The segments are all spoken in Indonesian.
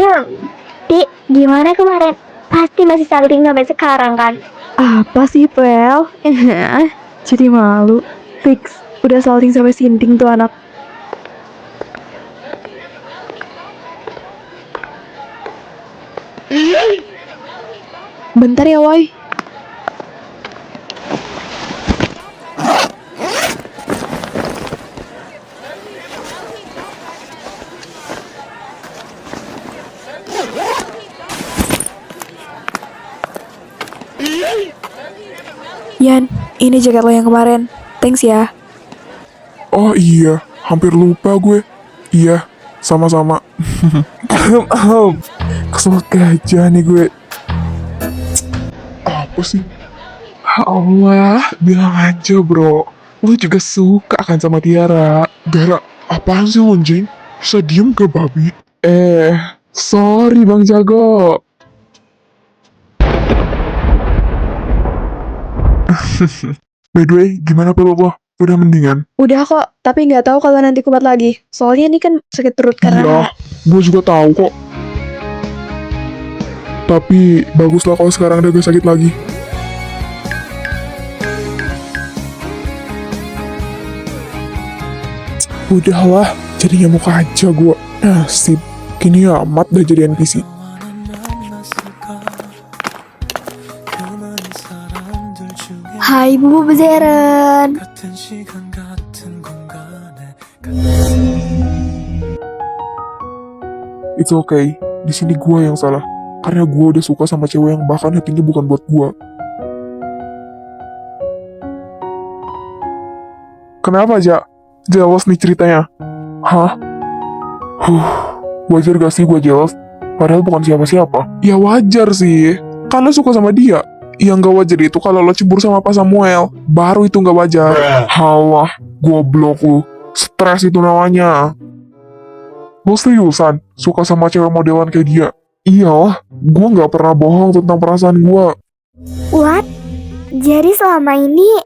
Dik, gimana kemarin? Pasti masih salting sampai sekarang kan? Apa sih, Pel? Jadi malu. Fix, udah salting sampai sinting tuh anak. Bentar ya, Woi. Yan, ini jaket lo yang kemarin. Thanks ya. Oh iya, hampir lupa gue. Iya, sama-sama. Kesel gajah nih gue. Apa sih? Allah, bilang aja bro. Lu juga suka kan sama Tiara? Gara, apaan sih lu, Jeng? Bisa diem gak, babi? Sorry Bang Jago. By the way, gimana perut lo? Udah mendingan? Udah kok, tapi nggak tahu kalau nanti kumat lagi. Soalnya ini kan sakit perut Iya, karena... gue juga tahu kok. Tapi baguslah kalau sekarang udah gak sakit lagi. Udahlah, jadi nyamuk aja gue. Nasib, kini amat dah jadi NPC. Hai Bubu Bezeren. It's okay, di sini gue yang salah. Karena gue udah suka sama cewek yang bahkan hatinya bukan buat gue. Kenapa aja? Jealous nih ceritanya. Hah? Wajar gak sih gue jealous? Padahal bukan siapa-siapa. Ya wajar sih. Kan lo suka sama dia. Yang gak wajar itu kalau lo cemburu sama Pak Samuel. Baru itu gak wajar. Halah, goblok lu. Stres itu namanya. Lo seriusan suka sama cewek modelan kayak dia? Iyalah, gue gak pernah bohong tentang perasaan gue. What? Jadi selama ini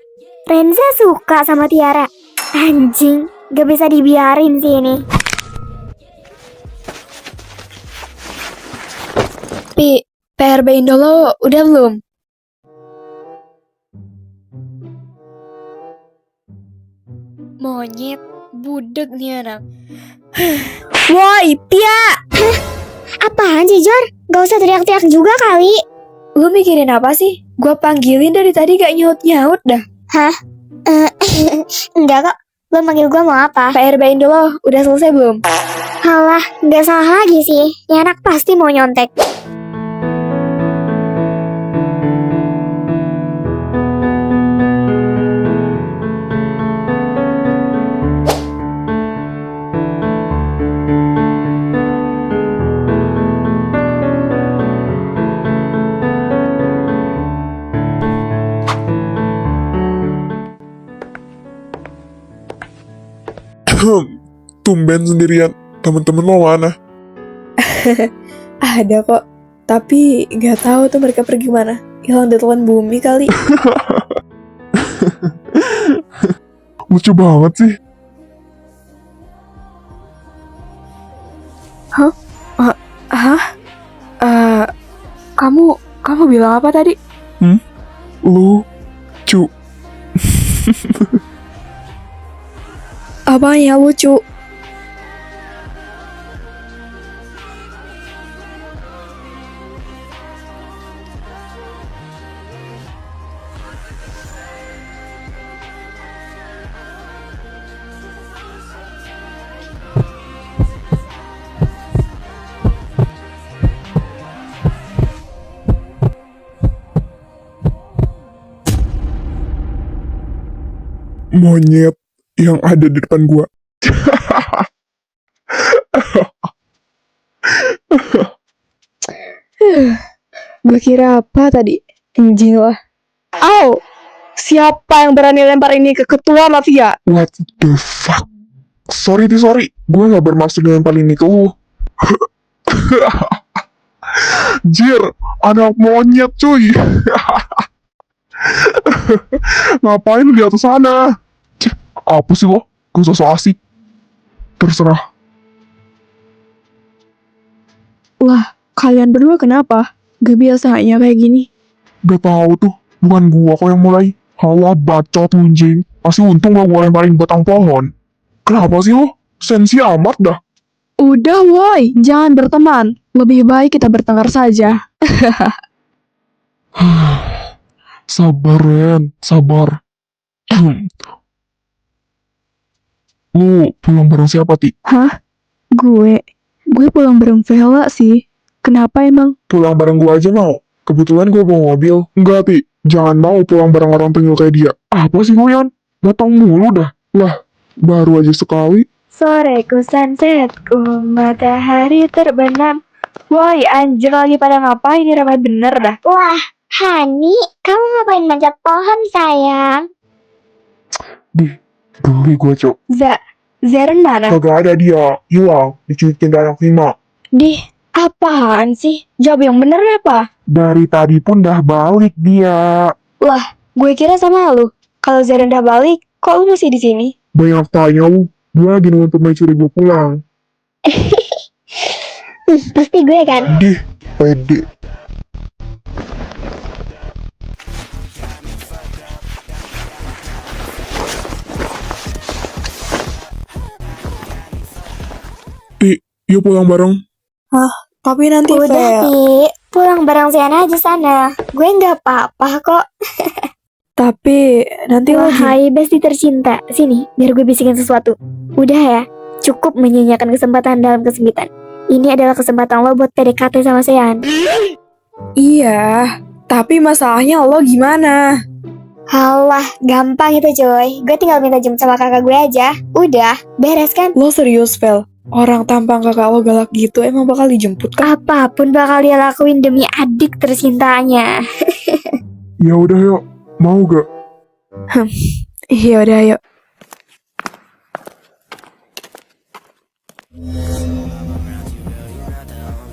Renza suka sama Tiara? Anjing, gak bisa dibiarin sih ini. PRB Indo lo udah belum? Monyet, budek nih anak. Woi, Tia! Apaan sih, Jor? Gak usah teriak-teriak juga kali. Lu mikirin apa sih? Gua panggilin dari tadi gak nyaut-nyaut dah. Hah? Enggak kok. Lo manggil gue mau apa? PRB Indo lo udah selesai belum? Halah, gak salah lagi sih. Ya anak pasti mau nyontek. Tumben sendirian. Temen-temen lo mana? Ada kok. Tapi gak tahu tuh mereka pergi mana. Hilang di telan bumi kali. Lucu banget sih. Kamu bilang apa tadi? Lucu. Apanya lucu? Monyet yang ada di depan gua. Gue kira apa tadi? Anjing lah. Au! Siapa yang berani lempar ini ke ketua mafia? What the fuck? Sorry. Gue gak bermaksud dengan paling ini ke lu. Jir, anak monyet cuy. Ngapain lu di atas sana? Apa sih lo? Gue sosok asik. Terserah. Lah, kalian berdua kenapa? Gak biasanya kayak gini. Gak tahu tuh, bukan gua kok yang mulai. Halah bacot anjing. Masih untung gak gua lemparin batang pohon. Kenapa sih lo? Sensi amat dah. Udah woi, jangan berteman. Lebih baik kita bertengkar saja. Sabar Ren, sabar. Lu pulang bareng siapa Ti? Hah? Gue pulang bareng Vela sih. Kenapa emang? Pulang bareng gua aja mau. Kebetulan gua bawa mobil. Enggak Ti, jangan mau pulang bareng orang tengil kayak dia. Apa sih Goyan? Datang mulu dah. Lah, baru aja sekali. Soreku sunsetku, matahari terbenam. Woi, anjir lagi pada ngapain? Ini ramai bener dah. Wah, Hani, kamu ngapain manjat pohon sayang? Geli gua cok. Zeren mana? Kagak ada dia. Hilang. Dicuitin anak 5. Apaan sih? Jawab yang bener apa? Dari tadi pun dah balik dia. Gue kira sama lu. Kalau Zeren udah balik, kok lu masih di sini? Banyak tanya lu. Gua lagi nunggu pemaicuri gua pulang. Pasti gue kan. Pede. Ti, yuk pulang bareng. Tapi nanti Udah, Pi. Pulang bareng Siana aja sana. Gue nggak apa-apa kok. Tapi nanti Wahai besti tercinta, sini biar gue bisikin sesuatu. Udah ya, cukup menyanyiakan kesempatan dalam kesempitan. Ini adalah kesempatan lo buat PDKT sama Sean. Iya, tapi masalahnya lo gimana? Halah, gampang itu coy. Gue tinggal minta jemput sama kakak gue aja. Udah, beres kan? Lo serius, Vel? Orang tampang kakak lo galak gitu emang bakal dijemput kan? Apapun bakal dia lakuin demi adik tercintanya. Ya udah yuk. Mau gak? Iya udah ayo.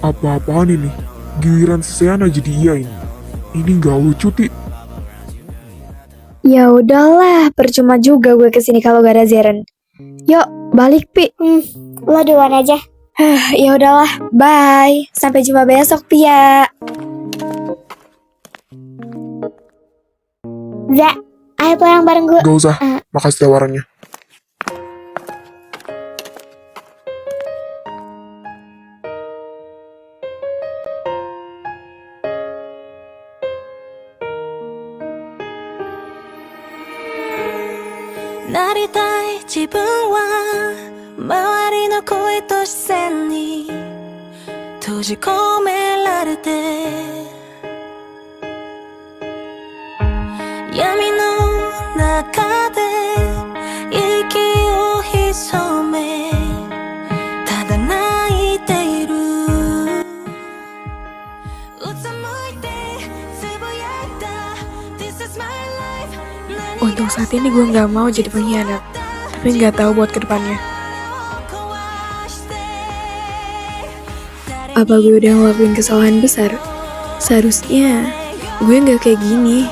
Apa-apaan ini? Giliran Sean aja diiyain. Ini gak lucu Ti. Ya udahlah, percuma juga gue kesini kalau gak ada Zeren. Yuk, balik Pi. Lo duluan aja. Ya udahlah, bye. Sampai jumpa besok, Pia. Ayo pulang bareng gue. Gak usah. Makasih tawarannya. Naritai 自分は周りの声と視線に閉じ込められて闇の中で息を潜めただ泣いているうつむいてつぶやいた This is my life Untuk saat ini gue nggak mau jadi pengkhianat, tapi nggak tahu buat kedepannya. Apa gue udah ngelakuin kesalahan besar? Seharusnya gue nggak kayak gini.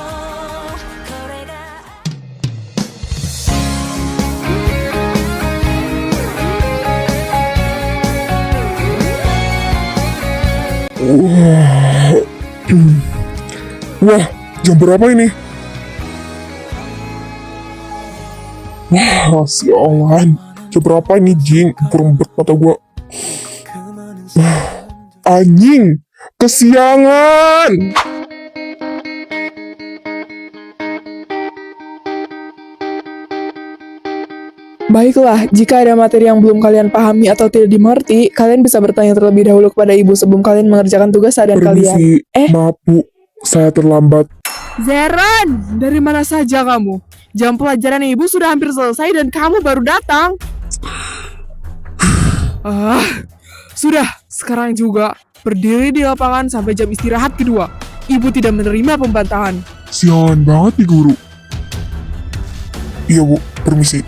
Wah, jam berapa ini? Wah, sialan. Jam berapa ini, Jing? Kurang bet mata gua. Anjing! Kesiangan! Baiklah, jika ada materi yang belum kalian pahami atau tidak dimengerti, kalian bisa bertanya terlebih dahulu kepada ibu sebelum kalian mengerjakan tugas harian kalian. Permisi, maaf Bu, saya terlambat. Zeren, dari mana saja kamu? Jam pelajaran ibu sudah hampir selesai dan kamu baru datang. Sudah, sekarang juga berdiri di lapangan sampai jam istirahat kedua. Ibu tidak menerima pembantahan. Sialan banget nih guru. Iya Bu, permisi.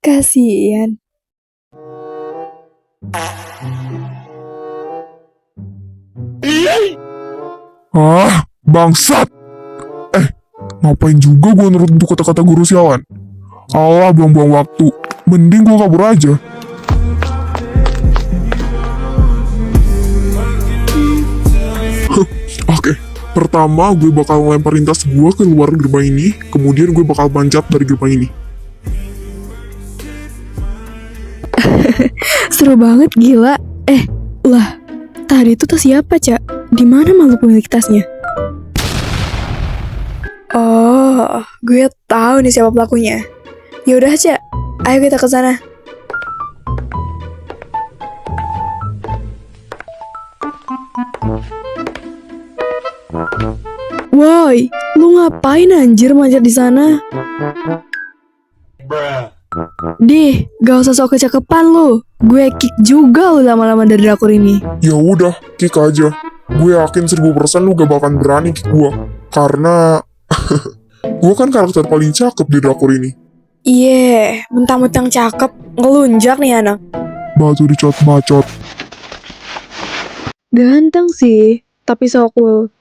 Kasian. Bangsat! Ngapain juga gue nurut untuk kata-kata guru sialan? Allah, buang-buang waktu. Mending gue kabur aja. Oke, pertama gue bakal ngelemparin tas gue ke luar gerbang ini, kemudian gue bakal manjat dari gerbang ini. Seru banget, gila. Lah, tadi itu tas siapa, Cak? Di mana makhluk pemilik tasnya? Oh, gue tahu nih siapa pelakunya. Yaudah, Cak. Ayo kita ke sana. Woi, lu ngapain anjir manjat di sana? Dih, gak usah sok kecakepan lu. Gue kick juga lu lama-lama dari drakor ini. Ya udah, kick aja. Gue yakin 1000% lu gak bakalan berani kick gue. Karena gue kan karakter paling cakep di drakor ini. Iya, mentang-mentang cakep, ngelunjak nih anak. Batu dicot bacot. Ganteng sih, tapi so cool.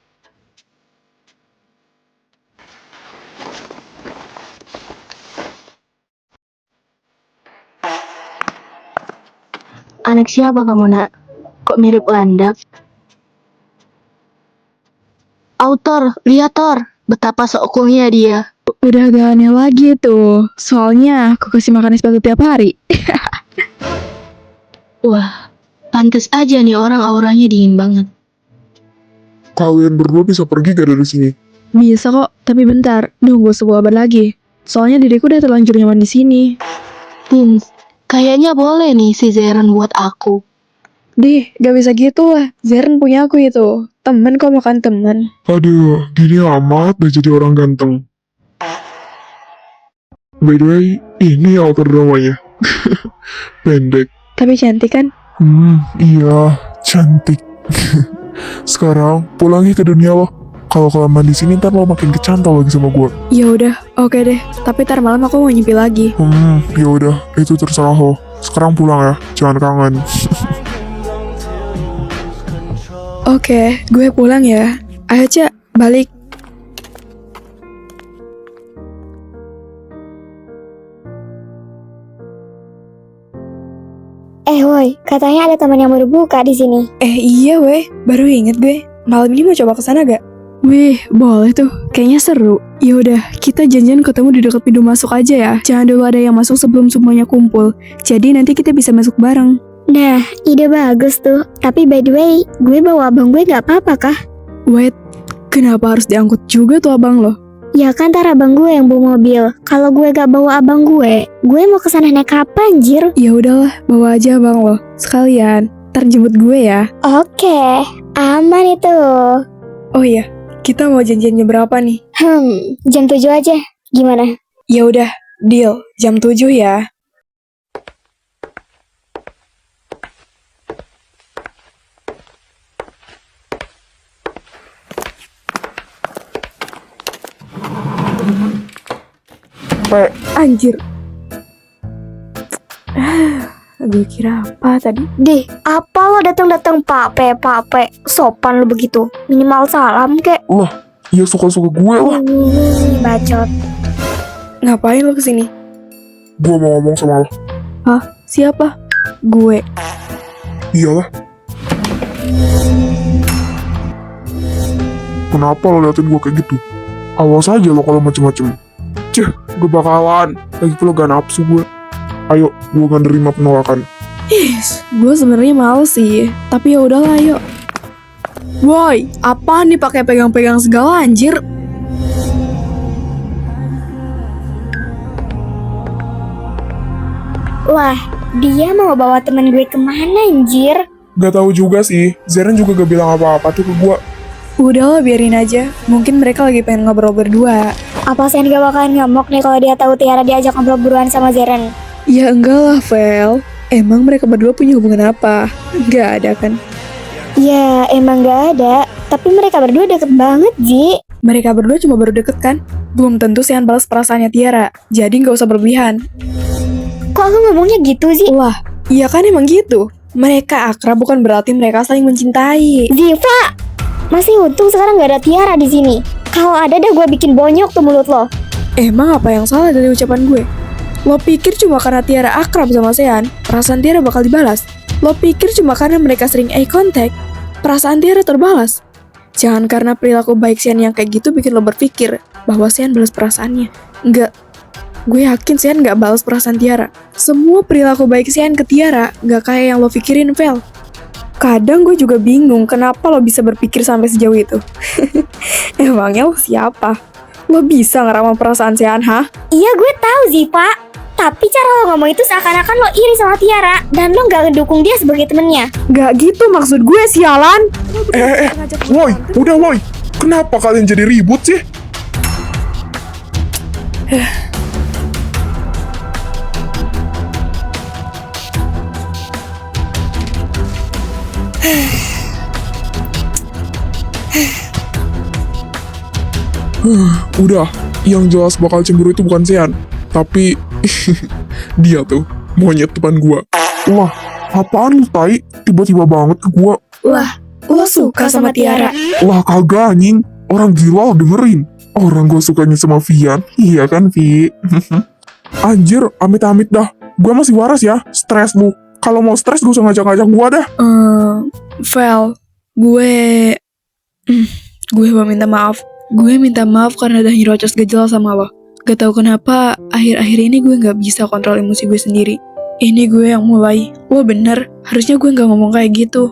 Anak siapa kamu, nak? Kok mirip landak? Autor, lihat Tor, betapa sokungnya dia. Udah gak aneh lagi tuh, soalnya aku kasih makan es batu tiap hari. Wah, pantes aja nih orang auranya dingin banget. Kalian berdua bisa pergi gak dari sini? Bisa kok, tapi bentar, nunggu sebuah abad lagi. Soalnya diriku udah terlanjur nyaman di sini. Tins, kayaknya boleh nih si Zeren buat aku. Dih, gak bisa gitu lah. Zeren punya aku itu. Temen kok makan temen. Aduh, gini amat udah jadi orang ganteng. By the way, ini author dramanya. Pendek. Tapi cantik kan? Iya, cantik. Sekarang pulangi ke dunia lo. Kalau kelamaan di sini ntar lo makin kecantol lagi sama gue. Ya udah, oke deh. Tapi ntar malam aku mau nyimpi lagi. Ya udah, itu terserah lo. Sekarang pulang ya, jangan kangen. Oke, gue pulang ya. Ayo Cak, balik. Woi, katanya ada teman yang baru buka di sini. Iya weh, baru inget gue. Malam ini mau coba kesana gak? Wih, boleh tuh. Kayaknya seru. Ya udah, kita janjian ketemu di dekat pintu masuk aja ya. Jangan dulu ada yang masuk sebelum semuanya kumpul. Jadi nanti kita bisa masuk bareng. Nah, ide bagus tuh. Tapi by the way, gue bawa abang gue gak apa-apa kah? Wait, kenapa harus diangkut juga tuh abang lo? Ya kan ntar abang gue yang bawa mobil. Kalau gue gak bawa abang gue mau kesana naik apa anjir? Ya udahlah, bawa aja abang lo. Sekalian, ntar jemput gue ya. Oke, aman itu. Oh iya, kita mau janjian jam berapa nih? Jam 7 aja. Gimana? Ya udah, deal. Jam 7 ya. Anjir. Gue kira apa tadi? Dih, apa lo datang-datang pape? Sopan lo begitu. Minimal salam kek. Lah, ya suka-suka gue lah. Bacot. Ngapain lo kesini? Gue mau ngomong sama lo. Hah? Siapa? Gue. Iyalah. Kenapa lo liatin gue kayak gitu? Awas aja lo kalau macem-macem. Gue bakalan. Lagi pula gak nafsu gue. Ayo, gue gak nerima penolakan. Gue sebenarnya males sih. Tapi ya udahlah, yuk. Woi, apa nih pakai pegang-pegang segala anjir? Wah, dia mau bawa temen gue kemana anjir? Gak tahu juga sih. Zeren juga gak bilang apa-apa tuh ke gue. Udahlah, biarin aja. Mungkin mereka lagi pengen ngobrol berdua. Apa Sen gak bakalan ngamuk nih kalau dia tahu Tiara diajak ngobrol buruan sama Zeren? Ya enggak lah, Vel. Emang mereka berdua punya hubungan apa? Enggak ada kan? Ya, emang gak ada. Tapi mereka berdua deket banget, Ji. Mereka berdua cuma baru deket kan? Belum tentu Sian balas perasaannya Tiara. Jadi gak usah berlebihan. Kok aku ngomongnya gitu sih? Lah, iya kan emang gitu. Mereka akrab bukan berarti mereka saling mencintai. Ziva! Masih untung sekarang gak ada Tiara di sini. Kalau ada dah gue bikin bonyok tuh mulut lo. Emang apa yang salah dari ucapan gue? Lo pikir cuma karena Tiara akrab sama Sean, perasaan Tiara bakal dibalas? Lo pikir cuma karena mereka sering eye contact, perasaan Tiara terbalas? Jangan karena perilaku baik Sean yang kayak gitu bikin lo berpikir bahwa Sean balas perasaannya. Enggak. Gue yakin Sean gak balas perasaan Tiara. Semua perilaku baik Sean ke Tiara gak kayak yang lo pikirin, Vel. Kadang gue juga bingung kenapa lo bisa berpikir sampai sejauh itu. Emangnya lo siapa? Lo bisa ngeramal perasaan Sean, ha? Iya gue tahu Ziva. Tapi cara lo ngomong itu seakan-akan lo iri sama Tiara dan lo gak ngedukung dia sebagai temennya. Gak gitu maksud gue, sialan. Woi, udah woi. Kenapa kalian jadi ribut sih? Udah, yang jelas bakal cemburu itu bukan Sean, tapi dia tuh monyet depan gua. Wah, apaan lu tai? Tiba-tiba banget ke gua. Lah, lo suka sama Tiara? Lah kagak anjing, orang gila lo dengerin. Orang gua sukanya sama Vian, iya kan Vi? Anjir, amit-amit dah. Gua masih waras ya, stres lu. Kalau mau stres gak usah ngajak-ngajak gua dah. Vel, gue mau minta maaf. Gue minta maaf karena udah nyerocos gak jelas sama lo. Gak tau kenapa, akhir-akhir ini gue gak bisa kontrol emosi gue sendiri. Ini gue yang mulai. Lo bener, harusnya gue gak ngomong kayak gitu.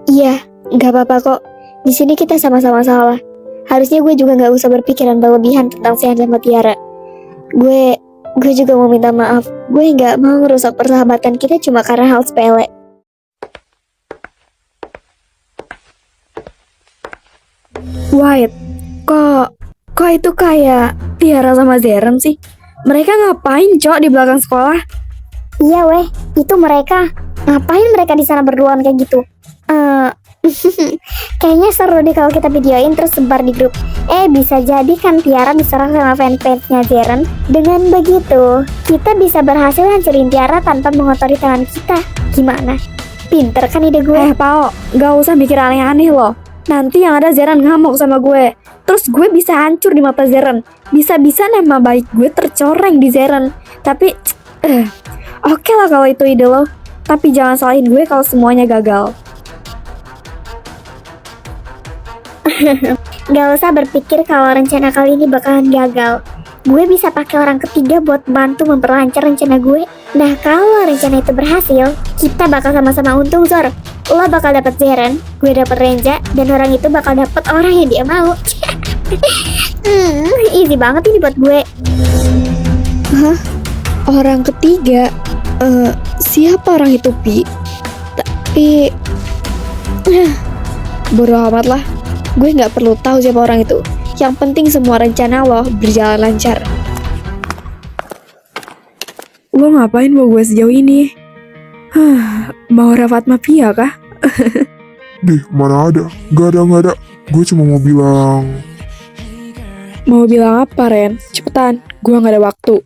Iya, gak apa-apa kok. Di sini kita sama-sama salah. Harusnya gue juga gak usah berpikiran berlebihan tentang Sean sama Tiara. Gue juga mau minta maaf. Gue gak mau merusak persahabatan kita cuma karena hal sepele. White, kok itu kayak Tiara sama Zeren sih? Mereka ngapain cok di belakang sekolah? Iya weh, itu mereka. Ngapain mereka di sana berduaan kayak gitu? Kayaknya seru deh kalau kita videoin terus sebar di grup. Bisa jadi kan Tiara diserang sama fanpage-nya Zeren. Dengan begitu, kita bisa berhasil hancurin Tiara tanpa mengotori tangan kita. Gimana? Pinter kan ide gue? Pao, gak usah mikir aneh-aneh loh. Nanti yang ada Zeren ngamuk sama gue. Terus gue bisa hancur di mata Zeren. Bisa-bisa nama baik gue tercoreng di Zeren. Tapi, oke lah kalau itu ide lo. Tapi jangan salahin gue kalau semuanya gagal. Gak usah berpikir kalau rencana kali ini bakalan gagal. Gue bisa pakai orang ketiga buat bantu memperlancar rencana gue. Nah kalau rencana itu berhasil, kita bakal sama-sama untung Zor. Lo bakal dapet Zeren, gue dapet Renja, dan orang itu bakal dapet orang yang dia mau. Easy banget ini buat gue. Hah? Orang ketiga? Siapa orang itu, Pi? Tapi... bodo amat lah. Gue gak perlu tahu siapa orang itu. Yang penting semua rencana lo berjalan lancar. Lo ngapain bawa gue sejauh ini? Mau Rafat Mafia kah? Deh, mana ada? Gak ada. Gue cuma mau bilang... Mau bilang apa, Ren? Cepetan, gue gak ada waktu.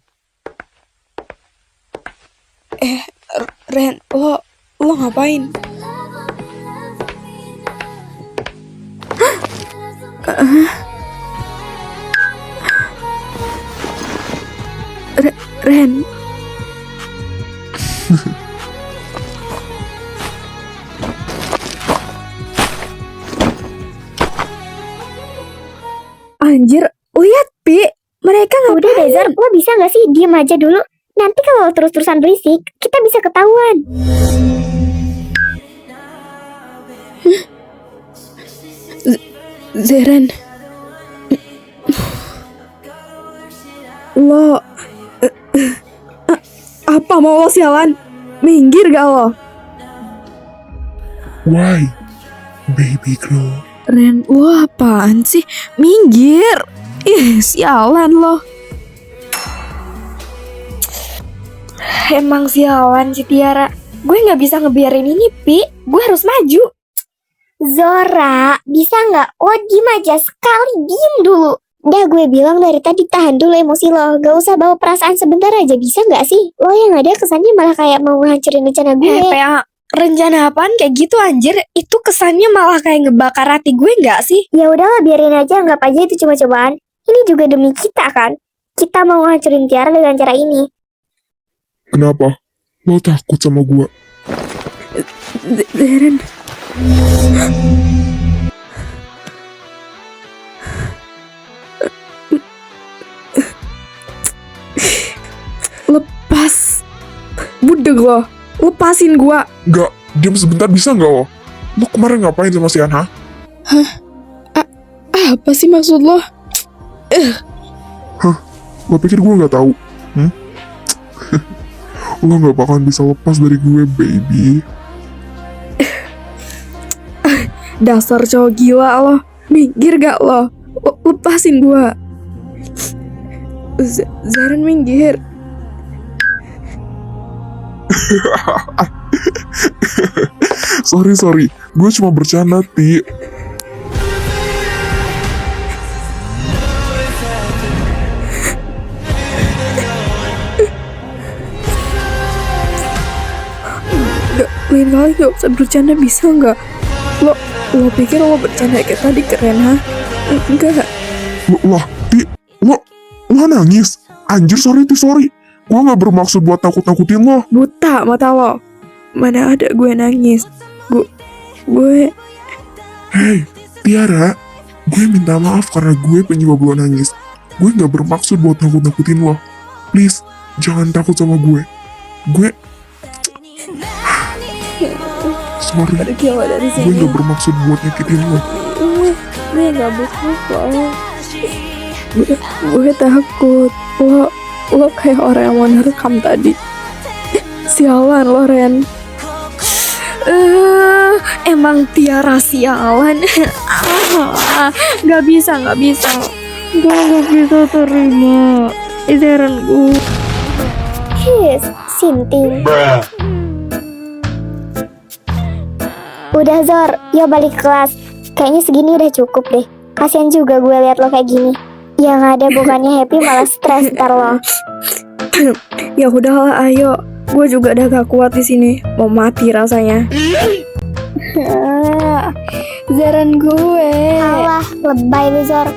Ren, lo ngapain? Ren. Anjir, lihat Pi, mereka ngapain? Udah deh Zor, lo bisa gak sih diem aja dulu? Nanti kalau terus-terusan berisik, kita bisa ketahuan. Zeren, lo apa mau lo sialan? Minggir gak lo? Why, baby girl? Ren, lo apaan sih? Minggir! Ih, sialan lo. Emang sialan si Tiara. Gue gak bisa ngebiarin ini, Pi. Gue harus maju. Zora, bisa nggak? Lo diem aja sekali, diem dulu. Udah gue bilang dari tadi tahan dulu emosi lo. Gak usah bawa perasaan sebentar aja, bisa nggak sih? Lo yang ada kesannya malah kayak mau ngancurin rencana gue. PA, rencana apaan kayak gitu anjir? Itu kesannya malah kayak ngebakar hati gue nggak sih? Ya udahlah biarin aja, anggap aja itu cuma cobaan. Ini juga demi kita kan. Kita mau ngancurin Tiara dengan cara ini. Kenapa? Lo takut sama gue? Zaren. Lepas. Budeg lo. Lepasin gua. Gak, diam sebentar bisa nggak lo? Lo kemarin ngapain sama si Anha? Apa sih maksud lo? Lo pikir gue nggak tahu? Lo nggak bakalan bisa lepas dari gue, baby. Dasar cowok gila lo. Minggir gak lo? Lepasin gua. Zaren minggir. Sorry. Gue cuma bercanda, Ti. Lain kali gak usah bercanda bisa nggak? Lo pikir lo bercanda kayak tadi keren, ha? Enggak. Lah, Ti, lo nangis. Anjir, sorry. Gue nggak bermaksud buat nakut-nakutin lo. Buta mata lo. Mana ada gue nangis. Gue Hei, Tiara, gue minta maaf karena gue penyebab lo nangis. Gue nggak bermaksud buat nakut-nakutin lo. Please, jangan takut sama gue. Sorry, pergi lo dari gue sini. nggak bermaksud buat nyakitin lo. Gue nggak butuh lo. Gue takut. Lo kayak orang yang mau nerekam tadi. Sialan lo, Ren. Emang Tiara sialan. Gak bisa. Gue gak bisa terima. Zaren gue. Sinting. Udah Zor, yuk balik ke kelas. Kayaknya segini udah cukup deh. Kasian juga gue liat lo kayak gini. Yang ada bukannya happy malah stres ntar lo. Ya udahlah, ayo. Gue juga udah gak kuat di sini. Mau mati rasanya. Zaren gue. Alah, lebay lu Zor.